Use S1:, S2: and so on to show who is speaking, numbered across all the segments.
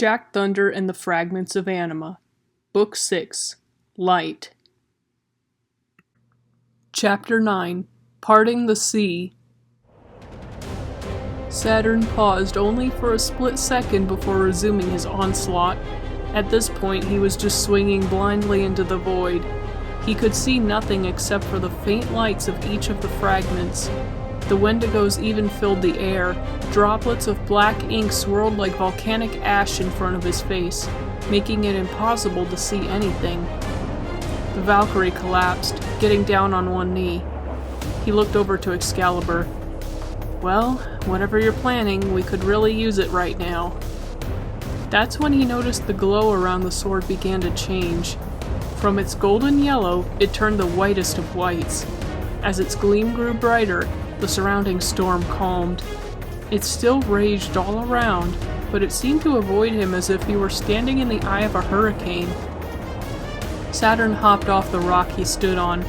S1: Jack Thunder and the Fragments of Anima, Book 6, Light. Chapter 9, Parting the Sea. Saturn paused only for a split second before resuming his onslaught. At this point, he was just swinging blindly into the void. He could see nothing except for the faint lights of each of the fragments. The wendigos even filled the air. Droplets of black ink swirled like volcanic ash in front of his face, making it impossible to see anything. The Valkyrie collapsed, getting down on one knee. He looked over to Excalibur. "Well, whatever you're planning, we could really use it right now." That's when he noticed the glow around the sword began to change. From its golden yellow, it turned the whitest of whites. As its gleam grew brighter, the surrounding storm calmed. It still raged all around, but it seemed to avoid him as if he were standing in the eye of a hurricane. Saturn hopped off the rock he stood on.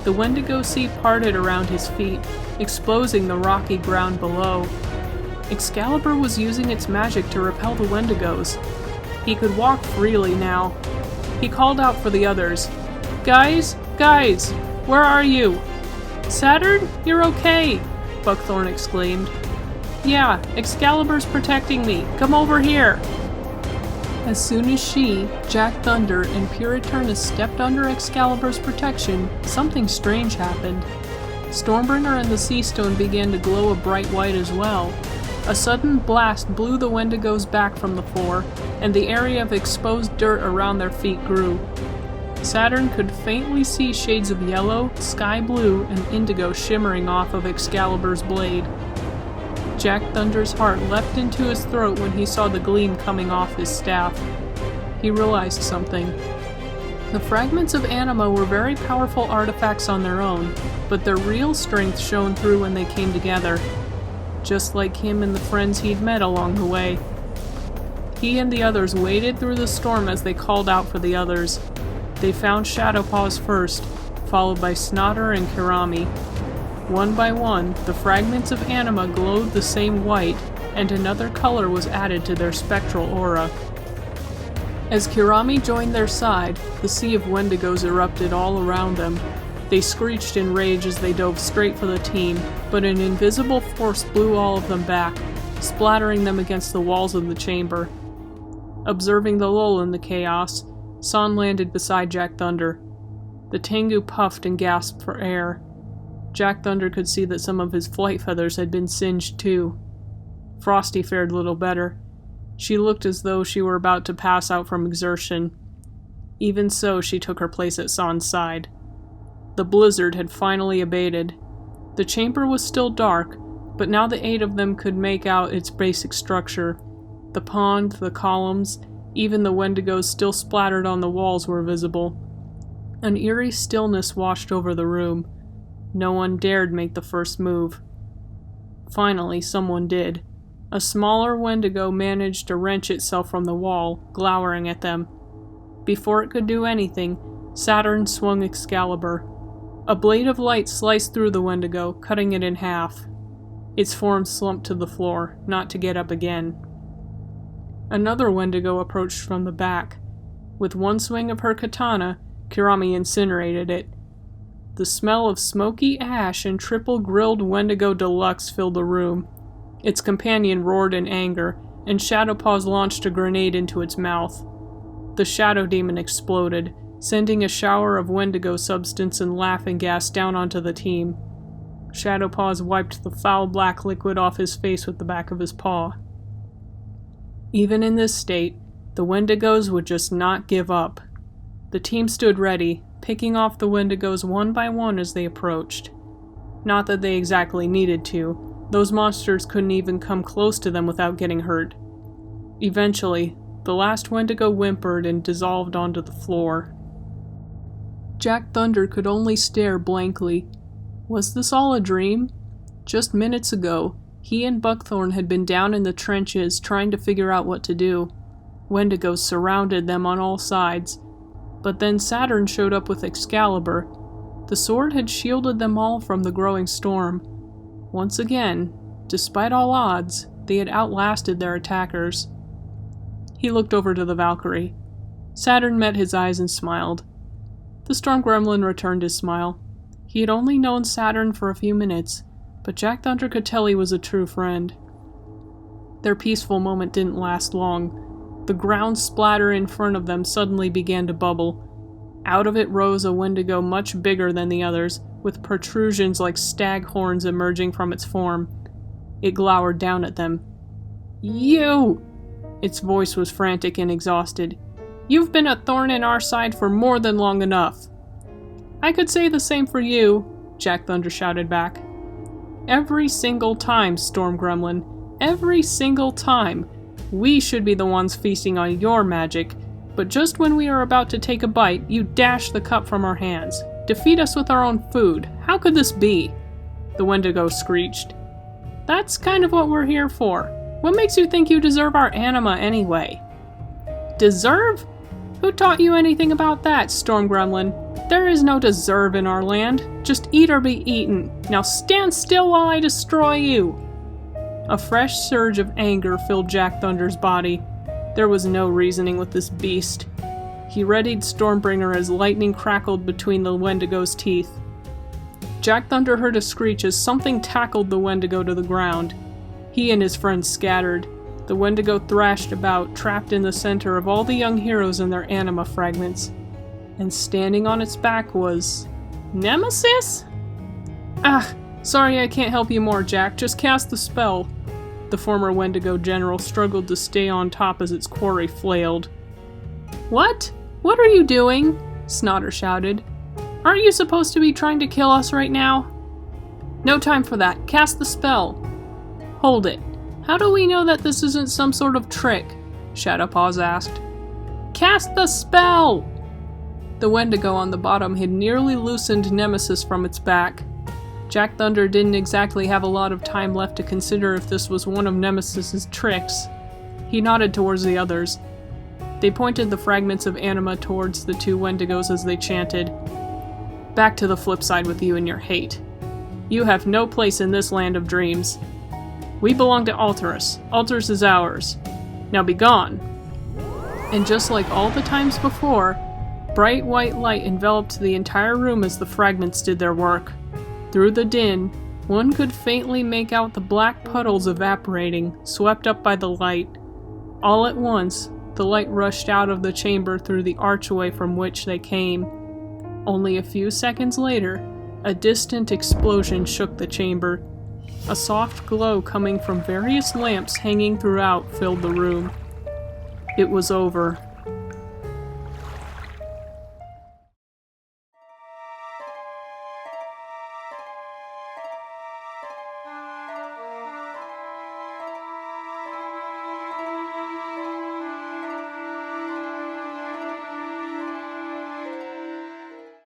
S1: The Wendigo sea parted around his feet, exposing the rocky ground below. Excalibur was using its magic to repel the Wendigos. He could walk freely now. He called out for the others. Guys, where are you?" "Saturn, you're okay!" Buckthorn exclaimed. "Yeah, Excalibur's protecting me. Come over here!" As soon as she, Jack Thunder, and Pure Eternus stepped under Excalibur's protection, something strange happened. Stormbringer and the Sea Stone began to glow a bright white as well. A sudden blast blew the Wendigos back from the floor, and the area of exposed dirt around their feet grew. Saturn could faintly see shades of yellow, sky blue, and indigo shimmering off of Excalibur's blade. Jack Thunder's heart leapt into his throat when he saw the gleam coming off his staff. He realized something. The Fragments of Anima were very powerful artifacts on their own, but their real strength shone through when they came together. Just like him and the friends he'd met along the way. He and the others waded through the storm as they called out for the others. They found Shadowpaws first, followed by Snotter and Kirami. One by one, the Fragments of Anima glowed the same white, and another color was added to their spectral aura. As Kirami joined their side, the sea of Wendigos erupted all around them. They screeched in rage as they dove straight for the team, but an invisible force blew all of them back, splattering them against the walls of the chamber. Observing the lull in the chaos, San landed beside Jack Thunder. The Tengu puffed and gasped for air. Jack Thunder could see that some of his flight feathers had been singed too. Frosty fared little better. She looked as though she were about to pass out from exertion. Even so, she took her place at San's side. The blizzard had finally abated. The chamber was still dark, but now the 8 of them could make out its basic structure. The pond, the columns, even the Wendigos still splattered on the walls were visible. An eerie stillness washed over the room. No one dared make the first move. Finally, someone did. A smaller Wendigo managed to wrench itself from the wall, glowering at them. Before it could do anything, Saturn swung Excalibur. A blade of light sliced through the Wendigo, cutting it in half. Its form slumped to the floor, not to get up again. Another Wendigo approached from the back. With one swing of her katana, Kirami incinerated it. The smell of smoky ash and triple-grilled Wendigo Deluxe filled the room. Its companion roared in anger, and Shadowpaws launched a grenade into its mouth. The Shadow Demon exploded, sending a shower of Wendigo substance and laughing gas down onto the team. Shadowpaws wiped the foul black liquid off his face with the back of his paw. Even in this state, the Wendigos would just not give up. The team stood ready, picking off the Wendigos one by one as they approached. Not that they exactly needed to. Those monsters couldn't even come close to them without getting hurt. Eventually, the last Wendigo whimpered and dissolved onto the floor. Jack Thunder could only stare blankly. Was this all a dream? Just minutes ago, he and Buckthorn had been down in the trenches trying to figure out what to do. Wendigos surrounded them on all sides. But then Saturn showed up with Excalibur. The sword had shielded them all from the growing storm. Once again, despite all odds, they had outlasted their attackers. He looked over to the Valkyrie. Saturn met his eyes and smiled. The Storm Gremlin returned his smile. He had only known Saturn for a few minutes, but Jack Thunder could tell he was a true friend. Their peaceful moment didn't last long. The ground splatter in front of them suddenly began to bubble. Out of it rose a wendigo much bigger than the others, with protrusions like stag horns emerging from its form. It glowered down at them. "You!" Its voice was frantic and exhausted. "You've been a thorn in our side for more than long enough." "I could say the same for you," Jack Thunder shouted back. "Every single time, Storm Gremlin. Every single time. We should be the ones feasting on your magic, but just when we are about to take a bite, you dash the cup from our hands. Defeat us with our own food. How could this be?" The wendigo screeched. "That's kind of what we're here for. What makes you think you deserve our anima anyway?" "Deserve? Who taught you anything about that, Storm Gremlin? There is no deserve in our land. Just eat or be eaten. Now stand still while I destroy you." A fresh surge of anger filled Jack Thunder's body. There was no reasoning with this beast. He readied Stormbringer as lightning crackled between the wendigo's teeth. Jack Thunder heard a screech as something tackled the wendigo to the ground. He and his friends scattered. The wendigo thrashed about, trapped in the center of all the young heroes and their anima fragments. And standing on its back was... Nemesis? "Ah, sorry I can't help you more, Jack. Just cast the spell." The former wendigo general struggled to stay on top as its quarry flailed. "What? What are you doing?" Snotter shouted. "Aren't you supposed to be trying to kill us right now?" "No time for that. Cast the spell." "Hold it. How do we know that this isn't some sort of trick?" Shadowpaws asked. "Cast the spell!" The wendigo on the bottom had nearly loosened Nemesis from its back. Jack Thunder didn't exactly have a lot of time left to consider if this was one of Nemesis's tricks. He nodded towards the others. They pointed the fragments of anima towards the two wendigos as they chanted, "Back to the flip side with you and your hate. You have no place in this land of dreams. We belong to Alterus. Alterus is ours. Now be gone." And just like all the times before, bright white light enveloped the entire room as the fragments did their work. Through the din, one could faintly make out the black puddles evaporating, swept up by the light. All at once, the light rushed out of the chamber through the archway from which they came. Only a few seconds later, a distant explosion shook the chamber. A soft glow coming from various lamps hanging throughout filled the room. It was over.